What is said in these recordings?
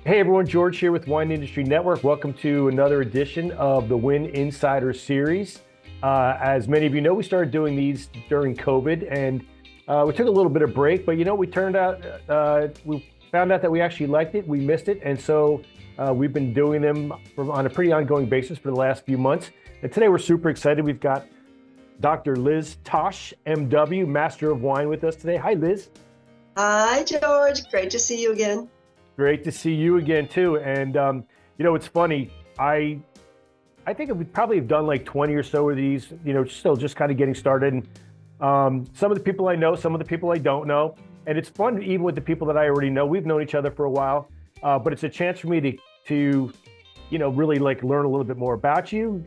Hey everyone, George here with Wine Industry Network. Welcome to another edition of the Win Insider Series. As many of you know, we started doing these during COVID, and we took a little bit of break. But we we found out that we actually liked it. We missed it, and so we've been doing them on a pretty ongoing basis for the last few months. And today we're super excited. We've got Dr. Liz Thach, MW, Master of Wine, with us today. Hi, Liz. Hi, George. Great to see you again. Great to see you again too. And it's funny. I think we probably have done like 20 or so of these. Still just kind of getting started. And some of the people I know, some of the people I don't know, and it's fun even with the people that I already know. We've known each other for a while, but it's a chance for me to really like learn a little bit more about you,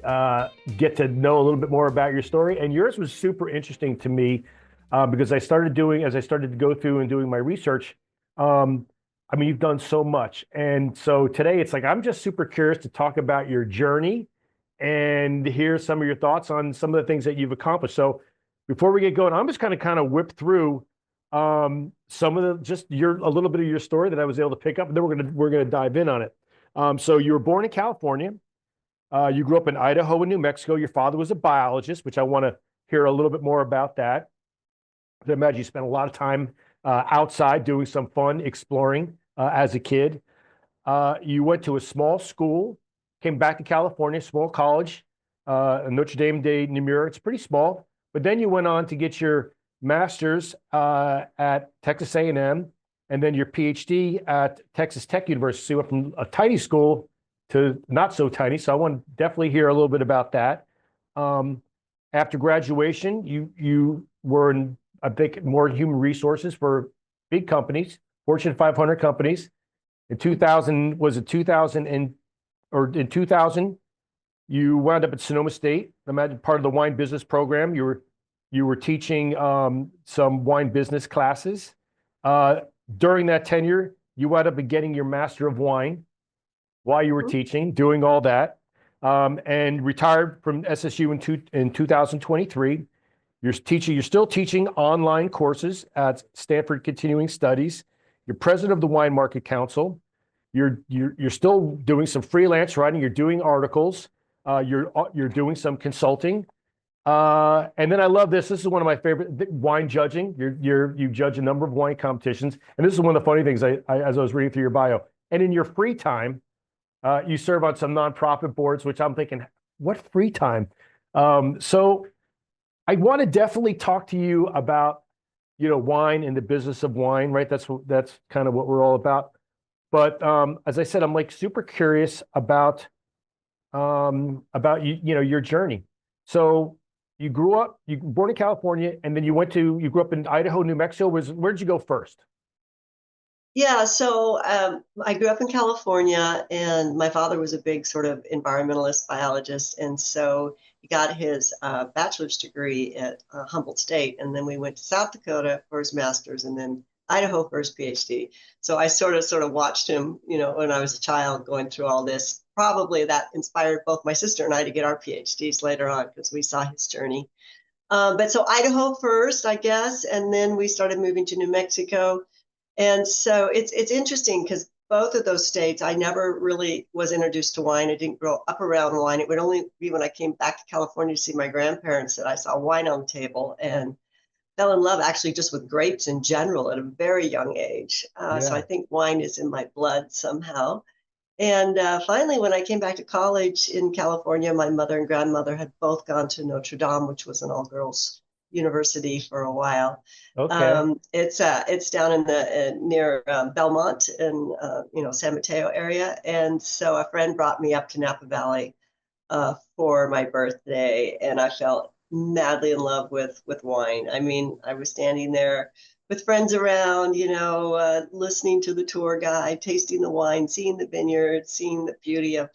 get to know a little bit more about your story. And yours was super interesting to me because as I started to go through and doing my research. You've done so much. And so today it's like, I'm just super curious to talk about your journey and hear some of your thoughts on some of the things that you've accomplished. So before we get going, I'm just kind of whip through some of a little bit of your story that I was able to pick up, and then we're gonna dive in on it. So you were born in California. You grew up in Idaho and New Mexico. Your father was a biologist, which I want to hear a little bit more about that. I imagine you spent a lot of time outside doing some fun exploring as a kid. You went to a small school, came back to California, small college, Notre Dame de Namur. It's pretty small. But then you went on to get your master's at Texas A&M, and then your PhD at Texas Tech University. So you went from a tiny school to not so tiny. So I want to definitely hear a little bit about that. After graduation, you were in, I think, more human resources for big companies, Fortune 500 companies. In 2000, in 2000, you wound up at Sonoma State. Imagine part of the wine business program. You were teaching some wine business classes. During that tenure, you wound up getting your Master of Wine while you were teaching, doing all that, and retired from SSU in 2023. You're still teaching online courses at Stanford Continuing Studies. You're president of the Wine Market Council. You're still doing some freelance writing. You're doing articles. You're doing some consulting. And then I love this. This is one of my favorite, wine judging. You judge a number of wine competitions. And this is one of the funny things as I was reading through your bio. And in your free time, you serve on some nonprofit boards, which I'm thinking, what free time? So I want to definitely talk to you about, wine and the business of wine, right? That's kind of what we're all about. But as I said, I'm like super curious about your journey. So you were born in California, and then you grew up in Idaho, New Mexico. Where did you go first? Yeah, so I grew up in California, and my father was a big sort of environmentalist biologist. And so he got his bachelor's degree at Humboldt State. And then we went to South Dakota for his master's, and then Idaho for his PhD. So I sort of watched him, when I was a child going through all this. Probably that inspired both my sister and I to get our PhDs later on because we saw his journey. But so Idaho first, I guess, and then we started moving to New Mexico. And so it's interesting because both of those states, I never really was introduced to wine. I didn't grow up around wine. It would only be when I came back to California to see my grandparents that I saw wine on the table and fell in love actually just with grapes in general at a very young age. So I think wine is in my blood somehow. And finally, when I came back to college in California, my mother and grandmother had both gone to Notre Dame, which was an all-girls university for a while. Okay. It's down in the near Belmont in San Mateo area, and so a friend brought me up to Napa Valley for my birthday, and I fell madly in love with wine. I mean, I was standing there with friends around, listening to the tour guide, tasting the wine, seeing the vineyard, seeing the beauty of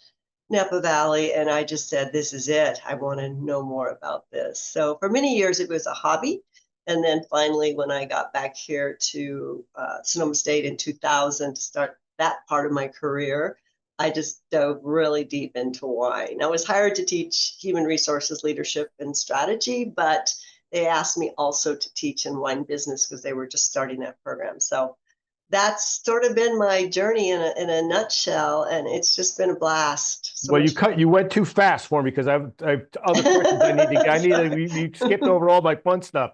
Napa Valley. And I just said, this is it. I want to know more about this. So for many years, it was a hobby. And then finally, when I got back here to Sonoma State in 2000 to start that part of my career, I just dove really deep into wine. I was hired to teach human resources, leadership, and strategy, but they asked me also to teach in wine business because they were just starting that program. So that's sort of been my journey in a nutshell, and it's just been a blast. So Well, much fun. you went too fast for me because I've other questions I need to, you skipped over all my fun stuff.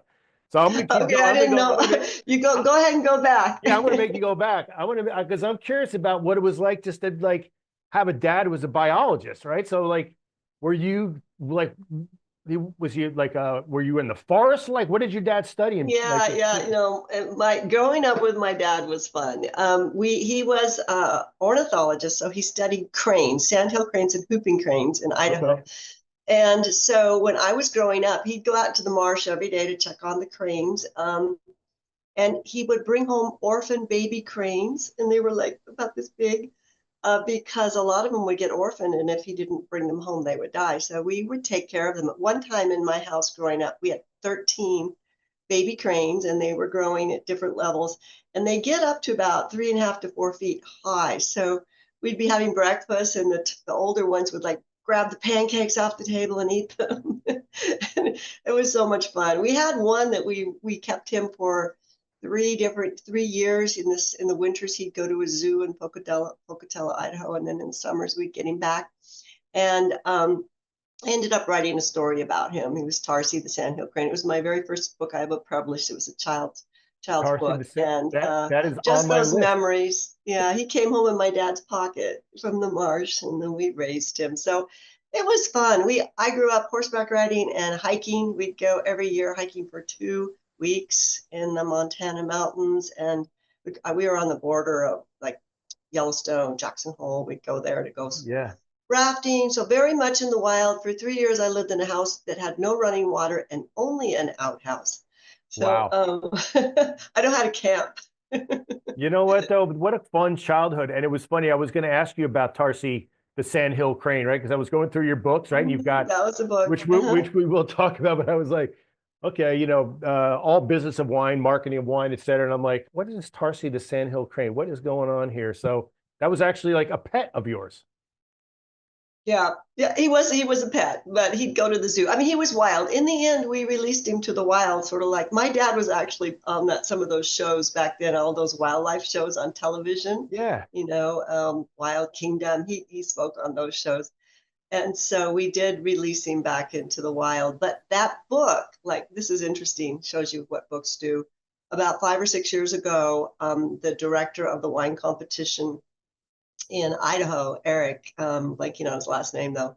So I'm going to keep Okay, going. I didn't know. You I- go ahead and go back. yeah, I'm going to make you go back. I want to, because I'm curious about what it was like just to like have a dad who was a biologist, right? So like, were you like, was you like, were you in the forest? Like, what did your dad study? And like, Yeah. My growing up with my dad was fun. He was ornithologist, so he studied cranes, sandhill cranes and whooping cranes in Idaho. okay, And so when I was growing up, he'd go out to the marsh every day to check on the cranes. And he would bring home orphan baby cranes, and they were like about this big, because a lot of them would get orphaned, and if he didn't bring them home, they would die. So we would take care of them. At one time in my house growing up, we had 13 baby cranes, and they were growing at different levels, and they get up to about 3.5 to 4 feet high. So we'd be having breakfast, and the older ones would like grab the pancakes off the table and eat them. And it was so much fun. We had one that we kept him for 3 years. In the winters he'd go to a zoo in Pocatello, Idaho, and then in the summers we'd get him back. And I ended up writing a story about him. He was Tarsi the Sandhill Crane. It was my very first book I ever published. It was a child's Tarsi book, and that is on just my those list. memories. Yeah, he came home in my dad's pocket from the marsh, and then we raised him. So it was fun. I grew up horseback riding and hiking. We'd go every year hiking for 2 weeks in the Montana mountains, and we were on the border of like Yellowstone, Jackson Hole. We'd go there to go Yeah. rafting. So very much in the wild. For 3 years, I lived in a house that had no running water and only an outhouse. So Wow. I know how to camp. You know what though? What a fun childhood. And it was funny. I was going to ask you about Tarsi, the Sandhill Crane, right? Because I was going through your books, right? And you've got That was a book. which we will talk about. But I was like, okay, all business of wine, marketing of wine, et cetera. And I'm like, what is Tarsi, the Sandhill Crane? What is going on here? So that was actually like a pet of yours. Yeah, he was a pet, but he'd go to the zoo. I mean, he was wild. In the end, we released him to the wild, sort of like my dad was actually on that some of those shows back then, all those wildlife shows on television. Yeah. Wild Kingdom. He spoke on those shows. And so we did release him back into the wild. But that book, like this is interesting, shows you what books do. About 5 or 6 years ago, the director of the wine competition in Idaho, Eric, blanking on his last name though,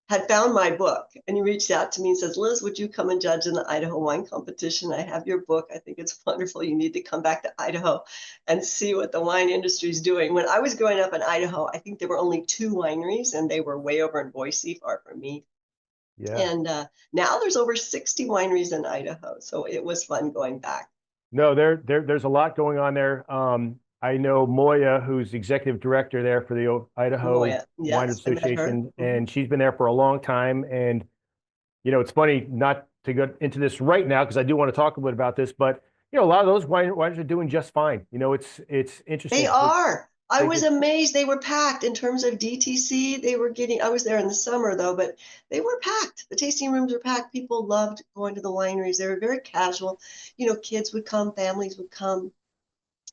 had found my book, and he reached out to me and says, Liz, would you come and judge in the Idaho wine competition? I have your book. I think it's wonderful. You need to come back to Idaho and see what the wine industry is doing. When I was growing up in Idaho, I think there were only 2 wineries, and they were way over in Boise, far from me. Yeah. And now there's over 60 wineries in Idaho. So it was fun going back. No, there's a lot going on there. I know Moya, who's executive director there for the Idaho Moya, Wine yes, I met her. Association, and she's been there for a long time. And it's funny not to go into this right now because I do want to talk a bit about this, but a lot of those wineries are doing just fine. It's They interesting. are. I They was get amazed. They were packed in terms of DTC. I was there in the summer though, but they were packed. The tasting rooms were packed. People loved going to the wineries. They were very casual. Kids would come, families would come.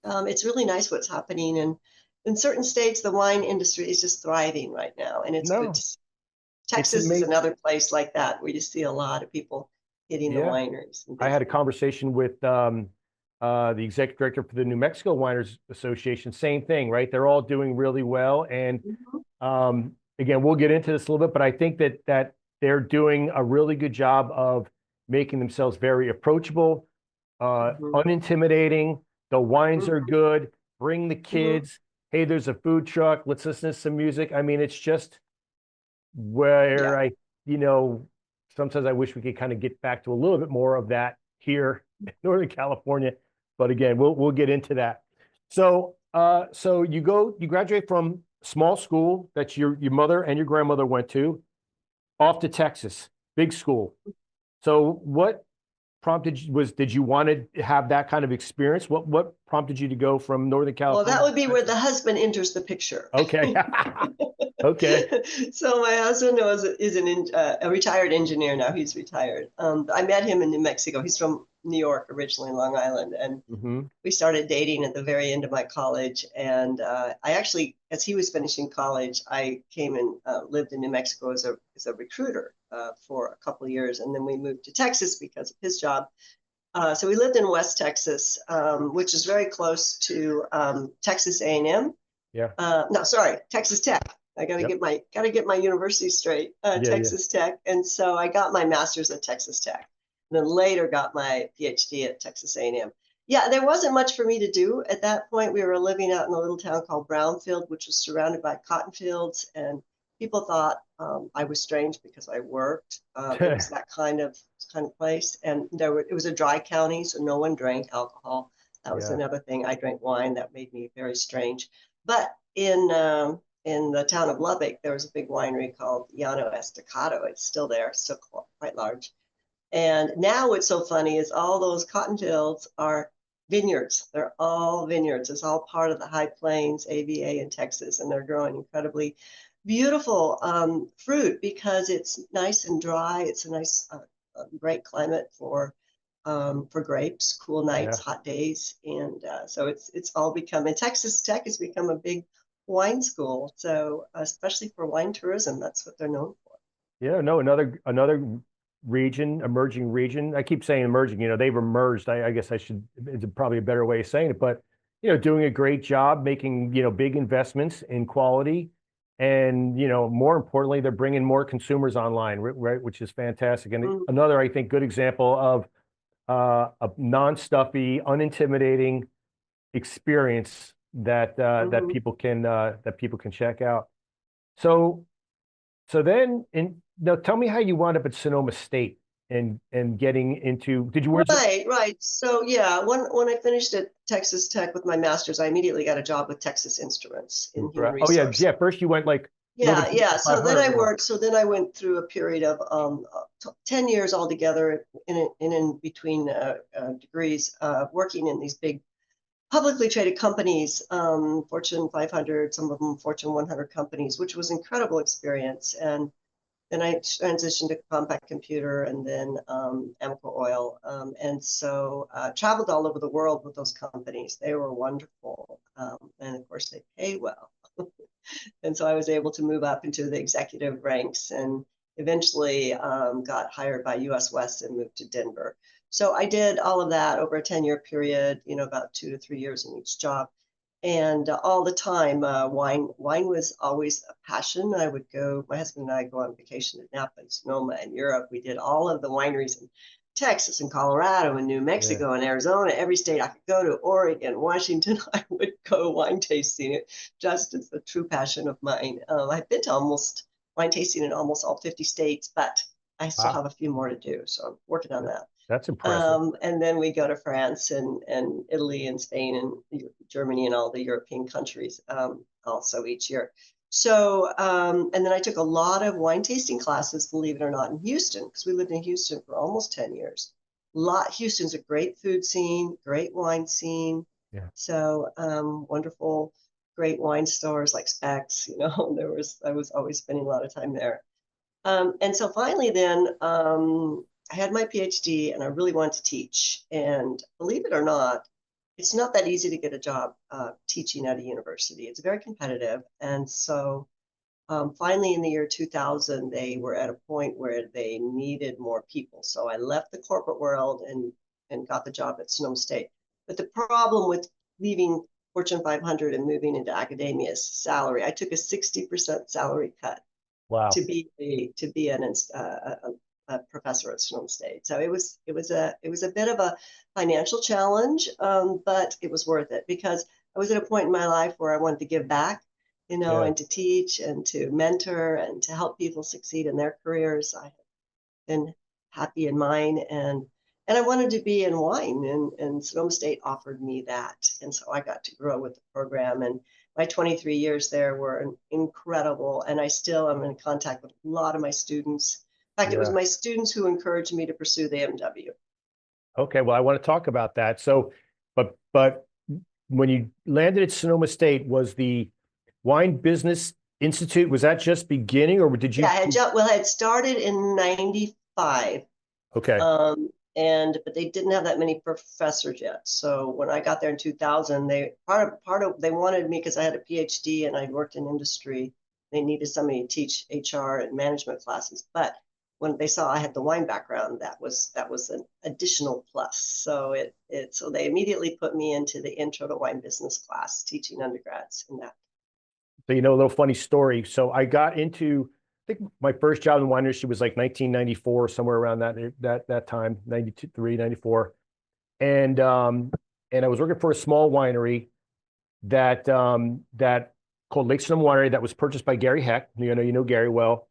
It's really nice what's happening. And in certain states, the wine industry is just thriving right now. And it's good no, to see. it's Texas is amazing. another place like that where you see a lot of people hitting the Yeah. wineries and I had a visiting. conversation with the executive director for the New Mexico Winers Association. Same thing, right? They're all doing really well. And Mhm, again, we'll get into this a little bit, but I think that they're doing a really good job of making themselves very approachable, mhm, unintimidating. The wines are mhm, good. Bring the mhm. kids. Hey, there's a food truck. Let's listen to some music. I mean, it's just where Yeah. you know, sometimes I wish we could kind of get back to a little bit more of that here in Northern California. But again, we'll get into that. So you graduate from small school that your mother and your grandmother went to, off to Texas, big school. So did you want to have that kind of experience? What prompted you to go from Northern Well, that California would to be where Texas? the husband enters the picture. Okay. Okay. So my husband is a retired engineer now. He's retired. I met him in New Mexico. He's from New York originally, Long Island, and Hmm. we started dating at the very end of my college. And I actually, as he was finishing college, I came and lived in New Mexico as a recruiter for a couple of years, and then we moved to Texas because of his job. So we lived in West Texas, which is very close to Texas A&M. Yeah. No, sorry, Texas Tech. I Yep. got to get my university straight. Yeah. Yeah. Texas Tech, and so I got my master's at Texas Tech, and then later got my PhD at Texas A&M. Yeah, there wasn't much for me to do at that point. We were living out in a little town called Brownfield, which was surrounded by cotton fields, and people thought I was strange because I worked. It was that kind of place, and it was a dry county, so no one drank alcohol. That was Yeah. another thing. I drank wine. That made me very strange. But in the town of Lubbock, there was a big winery called Llano Estacado. It's still there, still quite large. And now what's so funny is all those cotton fields are vineyards. They're all vineyards. It's all part of the High Plains AVA in Texas, and they're growing incredibly beautiful fruit because it's nice and dry. It's a nice, great climate for grapes, cool nights, Yeah. hot days, and so it's all become. And Texas Tech has become a big wine school. So especially for wine tourism, that's what they're known for. Yeah. No, another region, emerging region. I keep saying emerging, they've emerged. I guess it's probably a better way of saying it, but doing a great job making, big investments in quality. And, more importantly, they're bringing more consumers online, right, which is fantastic. And Mm-hmm. another, I think, good example of a non-stuffy, unintimidating experience Mm-hmm. that people can check out. So so then, now tell me how you wound up at Sonoma State and getting into. Did you where's Right, right. So yeah, when I finished at Texas Tech with my master's, I immediately got a job with Texas Instruments in human Oh yeah, resource. yeah. First you went like Northern Yeah, yeah. Fortune So then 500. I worked. So then I went through a period of 10 years altogether in between degrees, working in these big publicly traded companies, Fortune 500, some of them Fortune 100 companies, which was incredible experience. And then I transitioned to Compact Computer and then Amoco Oil. And so traveled all over the world with those companies. They were wonderful. And of course, they pay well. And so I was able to move up into the executive ranks and eventually got hired by US West and moved to Denver. So I did all of that over a 10-year period, about 2 to 3 years in each job. And all the time, wine was always a passion. My husband and I go on vacation to Napa and Sonoma and Europe. We did all of the wineries in Texas and Colorado and New Yeah, Mexico and Arizona, every state I could go to, Oregon, Washington, I would go wine tasting. It just is a true passion of mine. I've been to almost wine tasting in almost all 50 states, but I still wow, have a few more to do. So I'm working on that. that's impressive. And then we go to France and Italy and Spain and Germany and all the European countries also each year. So, and then I took a lot of wine tasting classes, believe it or not, in Houston, because we lived in Houston for almost 10 years. Houston's a great food scene, great wine scene. Yeah, So, wonderful, great wine stores like Specs, I was always spending a lot of time there. And so finally, then I had my PhD and I really wanted to teach. And believe it or not, it's not that easy to get a job teaching at a university. It's very competitive. And so finally, in the year 2000, they were at a point where they needed more people. So I left the corporate world and got the job at Sonoma State. But the problem with leaving Fortune 500 and moving into academia is salary. I took a 60% salary cut wow. to be a professor at Sonoma State. So it was a bit of a financial challenge, but it was worth it because I was at a point in my life where I wanted to give back, Yeah, and to teach and to mentor and to help people succeed in their careers. I have been happy in mine and I wanted to be in wine and Sonoma State offered me that. And so I got to grow with the program and my 23 years there were incredible. And I still am in contact with a lot of my students. In fact, it was yeah. my students who encouraged me to pursue the MW. Okay, well, I want to talk about that. So, but when you landed at Sonoma State, was the Wine Business Institute, was that just beginning, or did Yeah, you? I had started in 95. Okay, But they didn't have that many professors yet. So when I got there in 2000, they wanted me because I had a PhD and I'd worked in industry. They needed somebody to teach HR and management classes. But when they saw I had the wine background, that was an additional plus. So they immediately put me into the intro to wine business class, teaching undergrads in that. so a little funny story. So I got into, I think my first job in the wine industry was like 1994, somewhere around that time, 93, 94. And and I was working for a small winery that called Lake Sonoma Winery that was purchased by Gary Heck. You know Gary well.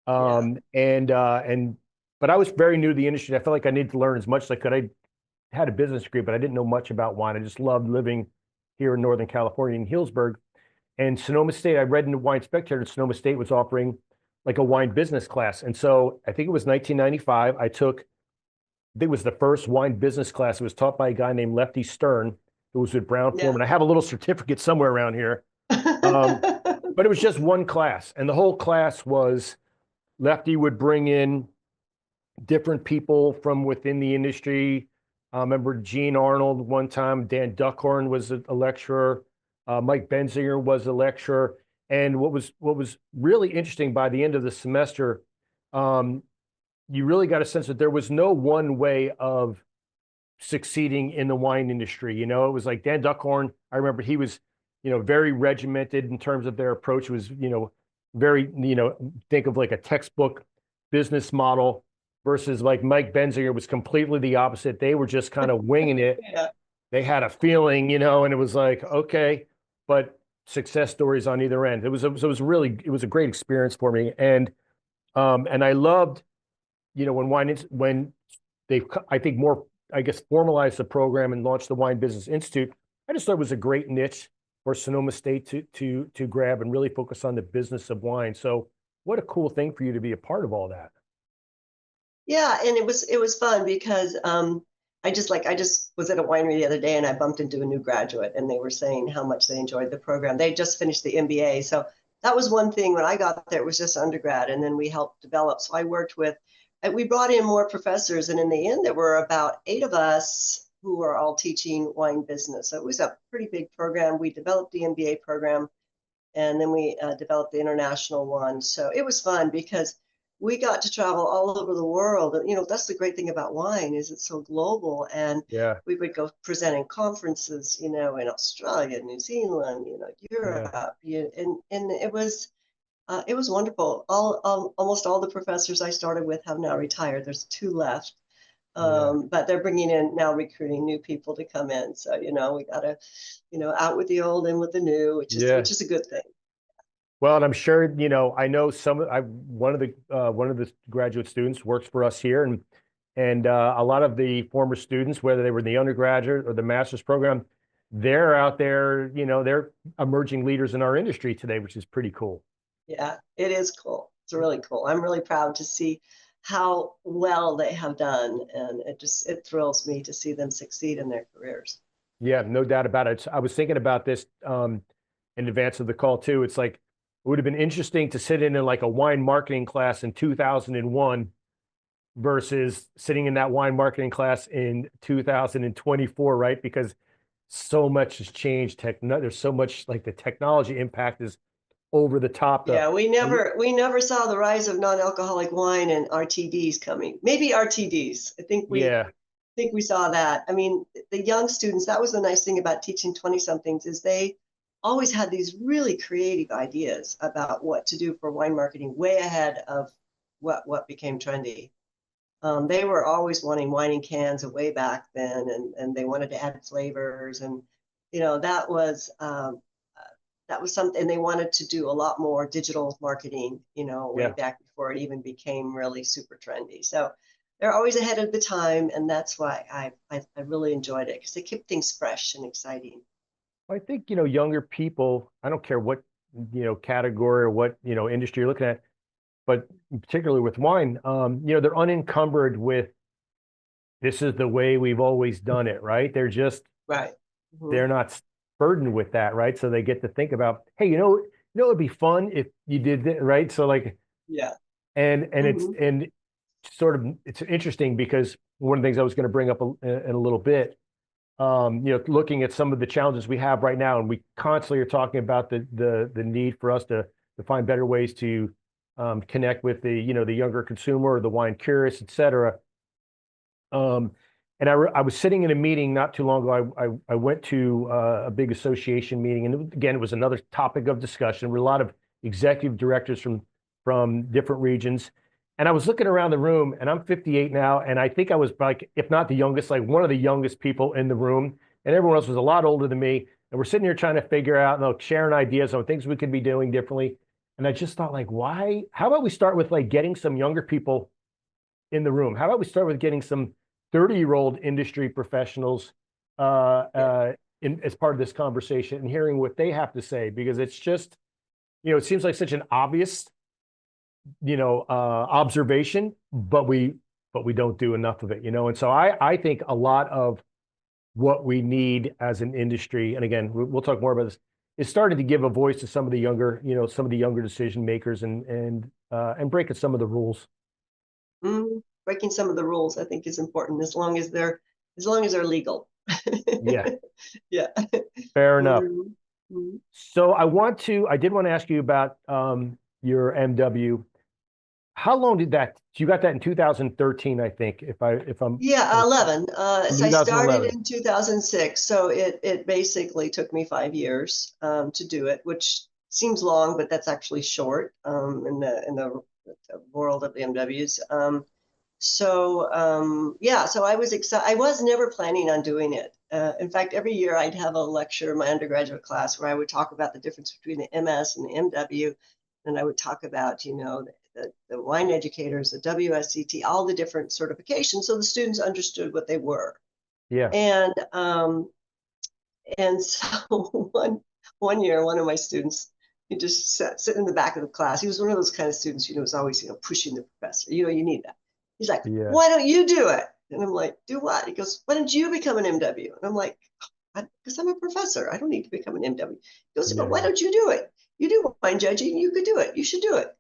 Yeah. And but I was very new to the industry. I felt like I needed to learn as much as I could. I had a business degree, but I didn't know much about wine. I just loved living here in Northern California in Healdsburg. And Sonoma State, I read in the Wine Spectator that Sonoma State was offering like a wine business class. And so I think it was 1995. I think it was the first wine business class. It was taught by a guy named Lefty Stern, who was with Brown Yeah. Forman. I have a little certificate somewhere around here. Um, but it was just one class. And the whole class was Lefty would bring in different people from within the industry. I remember Gene Arnold one time. Dan Duckhorn was a lecturer. Mike Benzinger was a lecturer. And what was really interesting by the end of the semester, um, you really got a sense that there was no one way of succeeding in the wine industry. It was like Dan Duckhorn. I remember he was, very regimented in terms of their approach. It was, very, think of like a textbook business model versus like Mike Benzinger was completely the opposite. They were just kind of winging it. Yeah. They had a feeling, and it was like, okay, but success stories on either end. It was a great experience for me. And I loved, when they, I think more, I guess, formalized the program and launched the Wine Business Institute. I just thought it was a great niche for Sonoma State to grab and really focus on the business of wine. So what a cool thing for you to be a part of all that. Yeah, and it was fun because I just was at a winery the other day and I bumped into a new graduate and they were saying how much they enjoyed the program. They just finished the MBA. So that was one thing when I got there, it was just undergrad and then we helped develop. So I worked with we brought in more professors and in the end there were about 8 of us who were all teaching wine business. So it was a pretty big program. We developed the MBA program and then we developed the international one. So it was fun because we got to travel all over the world. And, that's the great thing about wine is it's so global. And Yeah, we would go present in conferences, in Australia, New Zealand, yeah, Europe, and it was wonderful. Almost all the professors I started with have now retired. There's 2 left. yeah, But they're bringing in now recruiting new people to come in. So, we got to, out with the old, in with the new, which is yeah. which is a good thing. Well, and I'm sure, I know one of the graduate students works for us here, and a lot of the former students, whether they were in the undergraduate or the master's program, they're out there, they're emerging leaders in our industry today, which is pretty cool. Yeah, it is cool. It's really cool. I'm really proud to see how well they have done, and it thrills me to see them succeed in their careers. Yeah, no doubt about it. I was thinking about this in advance of the call too. It's like it would have been interesting to sit in like a wine marketing class in 2001 versus sitting in that wine marketing class in 2024, right? Because so much has changed. There's so much, like, the technology impact is over the top. Yeah, we never saw the rise of non-alcoholic wine and RTDs coming. Maybe RTDs. I Yeah, think we saw that. I mean, the young students, that was the nice thing about teaching 20 somethings is they always had these really creative ideas about what to do for wine marketing way ahead of what became trendy. They were always wanting wine in cans way back then, and they wanted to add flavors, and you know that was something. And they wanted to do a lot more digital marketing, way yeah. back before it even became really super trendy. So they're always ahead of the time, and that's why I really enjoyed it because they kept things fresh and exciting. I think, younger people, I don't care what, category or what, industry you're looking at, but particularly with wine, they're unencumbered with this is the way we've always done it, right? Right. Hmm. They're not burdened with that, right? So they get to think about, hey, it'd be fun if you did that, right? So like, Yeah. and it's Hmm. and sort of it's interesting because one of the things I was going to bring up in a little bit, looking at some of the challenges we have right now, and we constantly are talking about the need for us to find better ways to connect with the younger consumer or the wine curious, et cetera. Um, and I was sitting in a meeting not too long ago. I went to a big association meeting, and again, it was another topic of discussion. There were a lot of executive directors from different regions, and I was looking around the room, and I'm 58 now, and I think I was like, if not the youngest, like one of the youngest people in the room, and everyone else was a lot older than me. And we're sitting here trying to figure out, sharing ideas on things we could be doing differently. And I just thought, like, why? How about we start with like getting some younger people in the room? How about we start with getting some 30-year-old industry professionals Yeah. as part of this conversation and hearing what they have to say, because it's just, it seems like such an obvious, observation, but we don't do enough of it, And so I think a lot of what we need as an industry, and again, we'll talk more about this, is starting to give a voice to some of the younger decision makers and breaking some of the rules. Breaking some of the rules, I think, is important as long as they're legal. Yeah, Yeah. fair enough. Mhm. Mhm. So I did want to ask you about your MW. How long did that, you got that in 2013, I think, if I'm Yeah, 11. So I started 2011. in 2006. So it basically took me 5 years to do it, which seems long, but that's actually short in the world of BMWs. Yeah, so I was excited. I was never planning on doing it. In fact, every year I'd have a lecture in my undergraduate class where I would talk about the difference between the MS and the MW, and I would talk about, the wine educators, the WSET, all the different certifications, so the students understood what they were. Yeah, And so one year, one of my students, he just sat in the back of the class. He was one of those kind of students, was always, pushing the professor. You need that. He's like, yeah, why don't you do it? And I'm like, do what? He goes, why don't you become an MW? And I'm like, because I'm a professor. I don't need to become an MW. He goes, but why yeah, don't you do it? You do wine judging. You could do it. You should do it.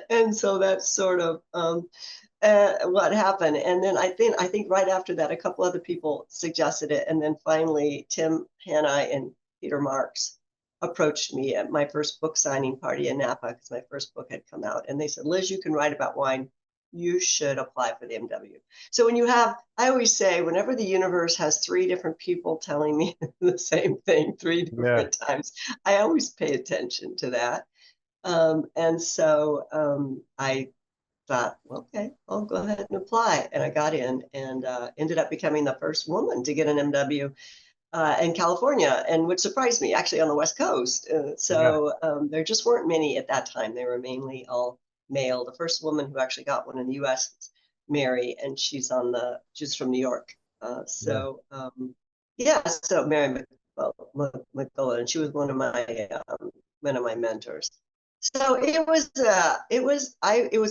And so that's sort of what happened. And then I think right after that, a couple other people suggested it, and then finally Tim Hanna and Peter Marks approached me at my first book signing party in Napa because my first book had come out, and they said, Liz, you can write about wine. You should apply for the MW. So I always say, whenever the universe has three different people telling me the same thing three yeah, different times, I always pay attention to that. And so I thought, well, okay, I'll go ahead and apply. And I got in and ended up becoming the first woman to get an MW in California, and which surprised me, actually, on the West Coast. yeah, There just weren't many at that time. They were mainly all male. The first woman who actually got one in the U.S. is Mary, and she's from New York. yeah. Yeah, so Mary McCullough, and she was one of my mentors. So it was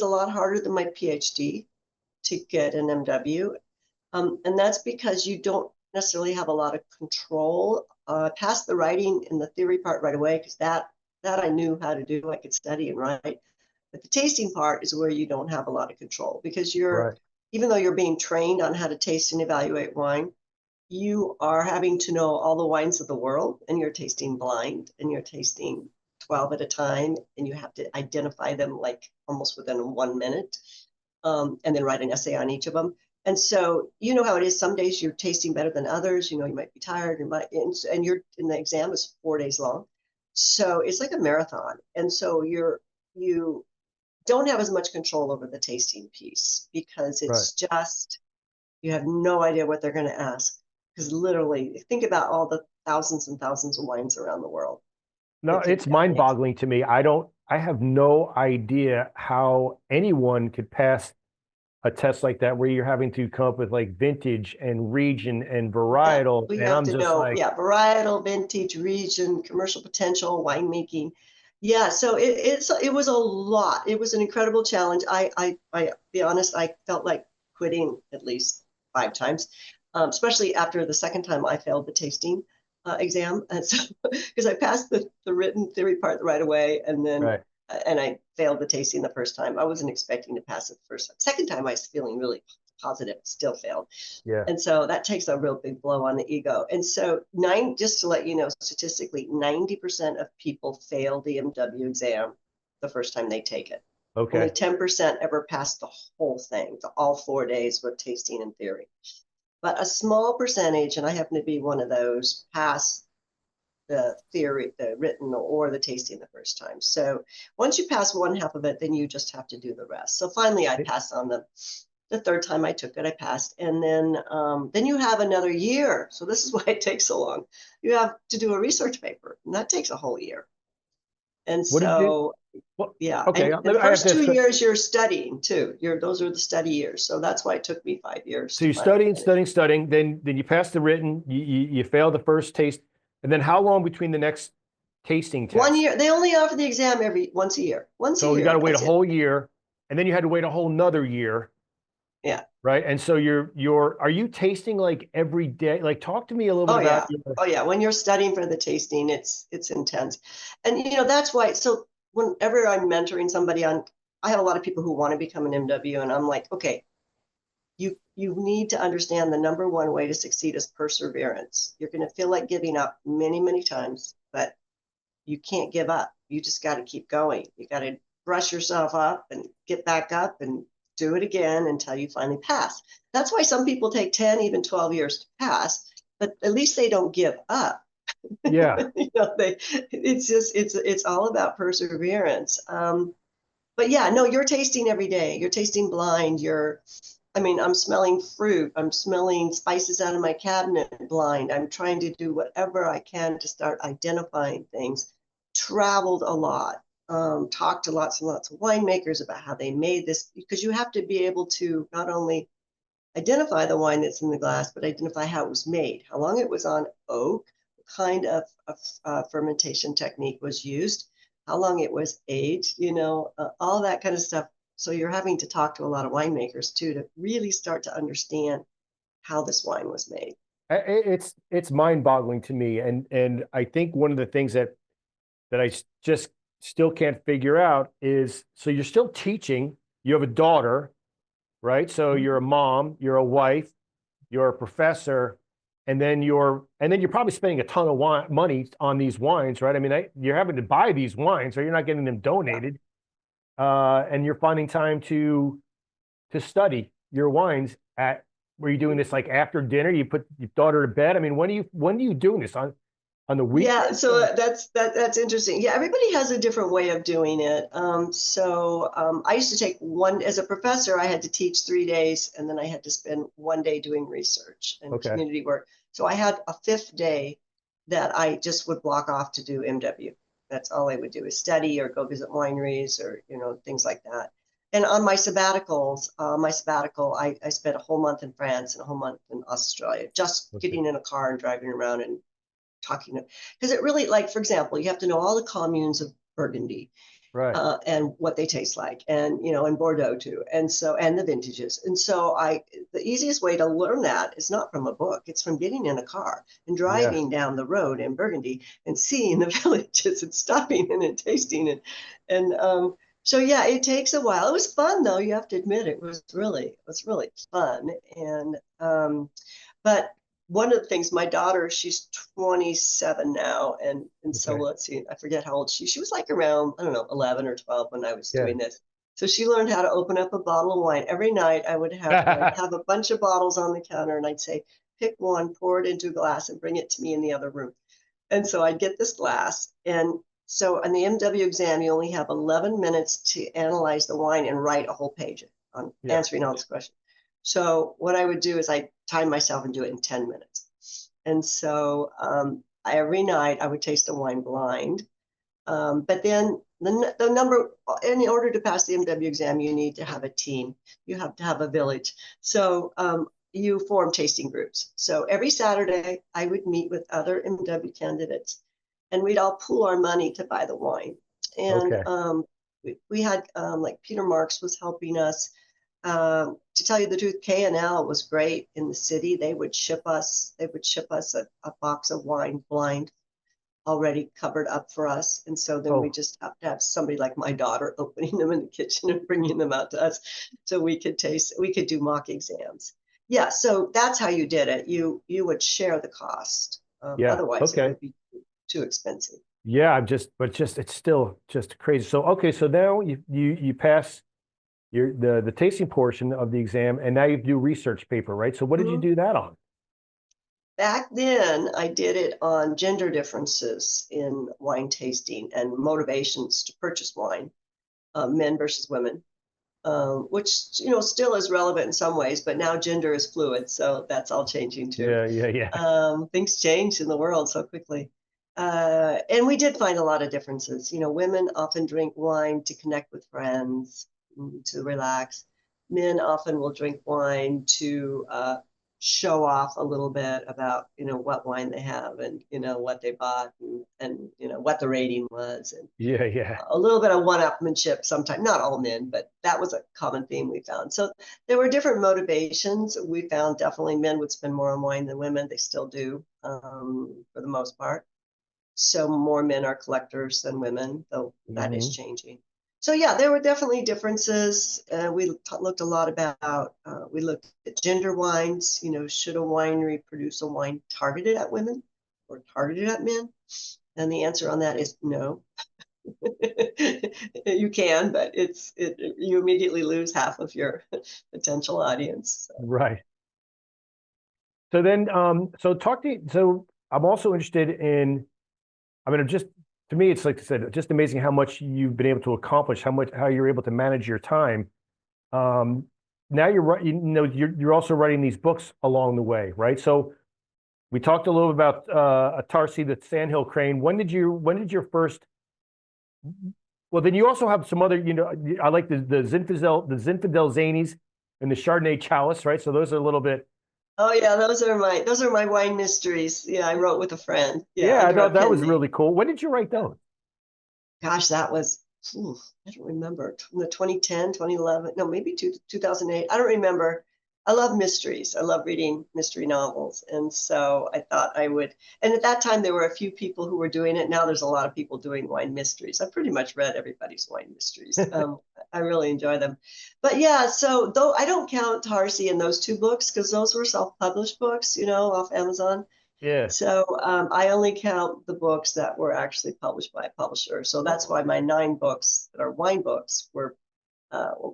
a lot harder than my PhD to get an MW, and that's because you don't necessarily have a lot of control. Passed the writing and the theory part right away because that I knew how to do. I could study and write, but the tasting part is where you don't have a lot of control because Right, even though you're being trained on how to taste and evaluate wine, you are having to know all the wines of the world, and you're tasting blind, and you're tasting 12 at a time, and you have to identify them like almost within 1 minute, and then write an essay on each of them. And so you know how it is. Some days you're tasting better than others. You might be tired, and the exam is 4 days long, so it's like a marathon. And so you don't have as much control over the tasting piece because right. it's just you have no idea what they're going to ask. Because literally, think about all the thousands and thousands of wines around the world No, that could it's have an exam. mind-boggling to me. I have no idea how anyone could pass a test like that where you're having to come up with like vintage and region and Yeah, varietal. we And have I'm to just know, like, yeah, varietal, vintage, region, commercial potential, winemaking. Yeah, so it was a lot. It was an incredible challenge. I be honest, I felt like quitting at least 5 times, especially after the second time I failed the tasting exam. And so, because I passed the written theory part right away, and then Right. and I failed the tasting the first time. I wasn't expecting to pass it the first time. Second time, I was feeling really positive, still failed. Yeah. And so that takes a real big blow on the ego. And so just to let you know, statistically, 90% of people fail the MW exam the first time they take it. Only Okay. 10% ever pass the whole thing, all 4 days with tasting and theory. But a small percentage, and I happen to be one of those, pass the theory, the written or the tasting the first time. So once you pass one half of it, then you just have to do the rest. So finally, I passed on the third time I took it, I passed. And then you have another year. So this is why it takes so long. You have to do a research paper, and that takes a whole year. And What did you? so, Well, yeah, okay. and the I have first two to. years you're studying too. Those are the study years. So that's why it took me 5 years So to you're finally studying, finish. studying, studying. Then you pass the written. You fail the first taste, and then how long between the next tasting One test? year, they only offer the exam once a year. Once a So you got to year, wait a that's it. whole year, and then you had to wait a whole nother year, Yeah. right? And so you're are you tasting like every day? Like talk to me a little bit Oh about yeah. your. Oh yeah. When you're studying for the tasting, it's intense. And that's why, so whenever I'm mentoring somebody I have a lot of people who want to become an MW, and I'm like, okay, you need to understand the number one way to succeed is perseverance. You're going to feel like giving up many, many times, but you can't give up. You just got to keep going. You got to brush yourself up and get back up and do it again until you finally pass. That's why some people take 10, even 12 years to pass, but at least they don't give up. Yeah. It's all about perseverance. But yeah, no, you're tasting every day. You're tasting blind. I'm smelling fruit. I'm smelling spices out of my cabinet blind. I'm trying to do whatever I can to start identifying things. Traveled a lot, talked to lots and lots of winemakers about how they made this, because you have to be able to not only identify the wine that's in the glass, but identify how it was made, how long it was on oak, what kind of fermentation technique was used, how long it was aged, all that kind of stuff. So you're having to talk to a lot of winemakers too to really start to understand how this wine was made. It's mind-boggling to me, and I think one of the things that just still can't figure out is so you're still teaching. You have a daughter, right? So you're a mom, you're a wife, you're a professor, and then you're probably spending a ton of money on these wines, right? I mean, you're having to buy these wines, or you're not getting them Yeah. donated, and you're finding time to study your wines at. Were you doing this like after dinner? You put your daughter to bed. I mean, when are you doing this on the Yeah, weekend? so that's interesting. Yeah, everybody has a different way of doing it. I used to take one as a professor. I had to teach 3 days, and then I had to spend one day doing research and Okay. community work. So I had a fifth day that I just would block off to do MW. That's all I would do is study or go visit wineries or things like that. And on my sabbaticals, I spent a whole month in France and a whole month in Australia, just Okay. getting in a car and driving around and talking to, because it really, like, for example, you have to know all the communes of Burgundy, Right. and what they taste like, and and Bordeaux too, and the vintages. And so the easiest way to learn that is not from a book, it's from getting in a car and Yeah. driving down the road in Burgundy and seeing the villages and stopping in and tasting and so yeah, it takes a while. It was fun though, you have to admit. It was really fun. But one of the things, my daughter, she's 27 now, and so Okay. let's see, I forget how old she was, like around, I don't know, 11 or 12 when I was Yeah. doing this. So she learned how to open up a bottle of wine. Every night I'd have a bunch of bottles on the counter, and I'd say, pick one, pour it into a glass, and bring it to me in the other room. And so I'd get this glass. And so on the MW exam, you only have 11 minutes to analyze the wine and write a whole page on Yeah. answering all these questions. So what I would do is I time myself and do it in 10 minutes. And so every night I would taste the wine blind. But then the number, in order to pass the MW exam, you need to have a team. You have to have a village. So you form tasting groups. So every Saturday I would meet with other MW candidates, and we'd all pool our money to buy the wine. And Okay. we had like Peter Marks was helping us. To tell you the truth, K&L was great in the city. They would ship us a box of wine blind, already covered up for us. And so then we Oh, just have to have somebody like my daughter opening them in the kitchen and bringing them out to us so we could taste, we could do mock exams. Yeah, so that's how you did it. You would share the cost. yeah. Otherwise, it Okay. would be too expensive. Yeah, it's still just crazy. So, okay, so now you pass the tasting portion of the exam, and now you do research paper, right? So, what did you Mhm. do that on? Back then, I did it on gender differences in wine tasting and motivations to purchase wine, men versus women. Which still is relevant in some ways, but now gender is fluid, so that's all changing too. Yeah, yeah, yeah. Things change in the world so quickly, and we did find a lot of differences. Women often drink wine to connect with friends, to relax. Men often will drink wine to show off a little bit about what wine they have and what they bought and what the rating was and Yeah, yeah. a little bit of one-upmanship sometimes, not all men, but that was a common theme we found. So there were different motivations. We found definitely men would spend more on wine than women. They still do, for the most part. So more men are collectors than women, though that is Hmm. changing. So yeah, there were definitely differences. We looked a lot about, we looked at gender wines, should a winery produce a wine targeted at women or targeted at men? And the answer on that is no. You can, but you immediately lose half of your potential audience. So. Right. So then, so talk to so I'm also interested in, I mean, just to me, it's like I said, just amazing how much you've been able to accomplish, how you're able to manage your time. Um, Now you're also writing these books along the way, right? So we talked a little about a Tarsi, the Sandhill Crane. When did your first? Well, then you also have some other, I like the Zinfandel Zanies and the Chardonnay Chalice, right? So those are a little bit. Oh yeah, those are my wine mysteries. Yeah, I wrote with a friend. Yeah, Yeah, I under a thought that pen was name. really cool. When did you write those? Gosh, that was, I don't remember, the 2010, 2011, no, maybe 2008. I don't remember. I love mysteries. I love reading mystery novels. And so I thought I would, and at that time there were a few people who were doing it. Now there's a lot of people doing wine mysteries. I've pretty much read everybody's wine mysteries. I really enjoy them. But yeah, so though I don't count Tarsi in those two books because those were self-published books, off Amazon. Yeah. So I only count the books that were actually published by a publisher. So that's why my 9 books that are wine books were,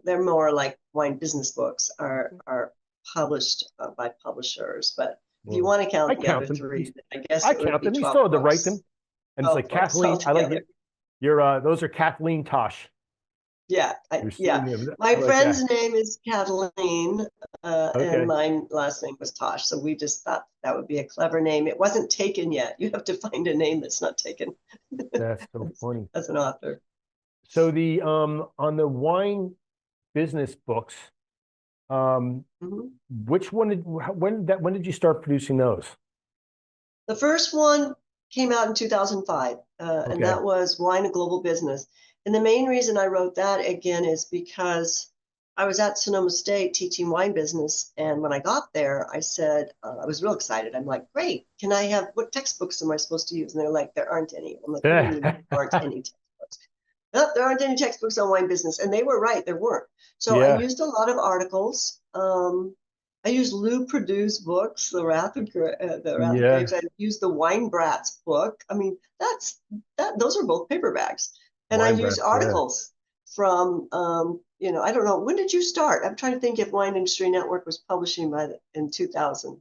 they're more like wine business books, are published by publishers. But if you Well, want to I count the other count them. three, I guess I it would count be them. You 12 still have to write them. books. And it's 12 like books Kathleen. I like altogether. your those are Kathleen Tosh. Yeah, Your yeah. pseudonym. My I like friend's that. name is Kathleen, and Okay. my last name was Tosh. So we just thought that would be a clever name. It wasn't taken yet. You have to find a name that's not taken That's so funny. as an author. So the on the wine business books, um, Mhm. when did you start producing those? The first one came out in 2005, and Okay. that was Wine, a Global Business. And the main reason I wrote that again is because I was at Sonoma State teaching wine business. And when I got there, I said, I was real excited. I'm like, great, what textbooks am I supposed to use? And they're like, there aren't any. I'm like, what do you mean there aren't any textbooks? No, there aren't any textbooks on wine business. And they were right, there weren't. So I Yeah. used a lot of articles. I used Lou Perdue's books, the Wrath of Yeah. Grapes. I used the Wine Brats book. I mean, those are both paperbacks. And I Wine used breaths. Yeah. articles from, I don't know, when did you start? I'm trying to think if Wine Industry Network was publishing in 2000.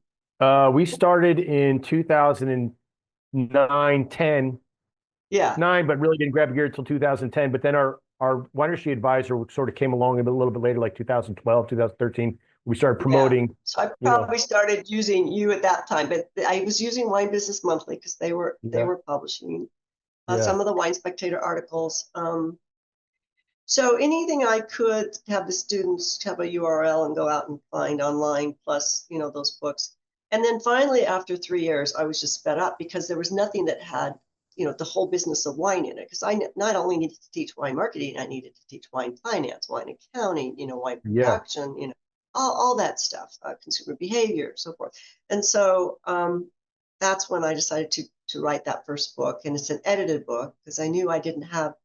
We started in 2009, 10, Yeah, 9, but really didn't grab gear until 2010. But then our wine industry advisor sort of came along a little bit later, like 2012, 2013. We started yeah. promoting, So I you know, probably started using you at that time, but I was using Wine Business Monthly because they yeah, were publishing yeah. some of the Wine Spectator articles. So anything I could have the students have a URL and go out and find online, plus, those books. And then finally, after 3 years, I was just fed up because there was nothing that had the whole business of wine in it, because I not only needed to teach wine marketing, I needed to teach wine finance, wine accounting, wine Yeah. production, all that stuff, consumer behavior, so forth. And so that's when I decided to write that first book, and it's an edited book because I knew I didn't have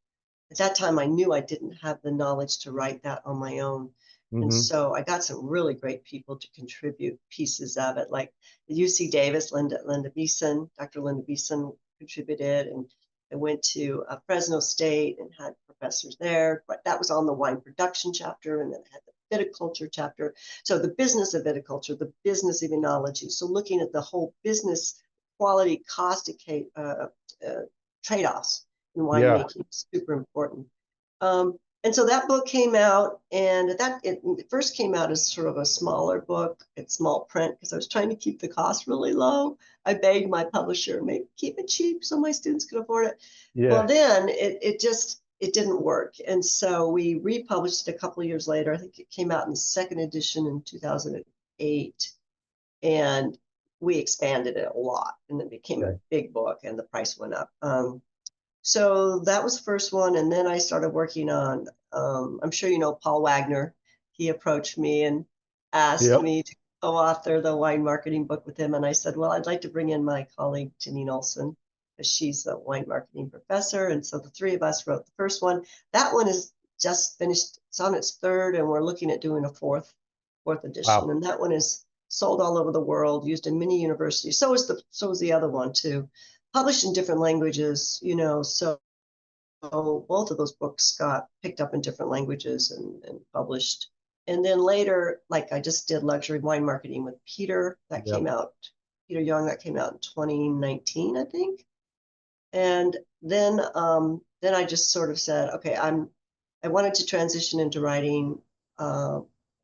at that time. I knew I didn't have the knowledge to write that on my own. And Hmm. so I got some really great people to contribute pieces of it, like UC Davis, Linda Beeson, Dr. Linda Beeson contributed, and I went to Fresno State and had professors there. But that was on the wine production chapter, and then I had the viticulture chapter. So the business of viticulture, the business of enology. So looking at the whole business quality cost trade-offs in Yeah. winemaking is super important. And so that book came out, and it first came out as sort of a smaller book, it's small print, because I was trying to keep the cost really low. I begged my publisher, maybe keep it cheap so my students could afford it. Well, Yeah. then it didn't work, and so we republished it a couple of years later. I think it came out in the second edition in 2008, and we expanded it a lot, and it became a Okay. big book, and the price went up. So that was the first one. And then I started working on, I'm sure you know Paul Wagner. He approached me and asked Yep. me to co-author the wine marketing book with him. And I said, well, I'd like to bring in my colleague, Janine Olson, because she's a wine marketing professor. And so the three of us wrote the first one. That one is just finished. It's on its third, and we're looking at doing a fourth edition. Wow. And that one is sold all over the world, used in many universities. So is the other one too, published in different languages, so both of those books got picked up in different languages and published. And then later, like I just did luxury wine marketing with Peter, that came Yep. out, Peter Young, that came out in 2019, I think. And then I just sort of said, okay, I wanted to transition into writing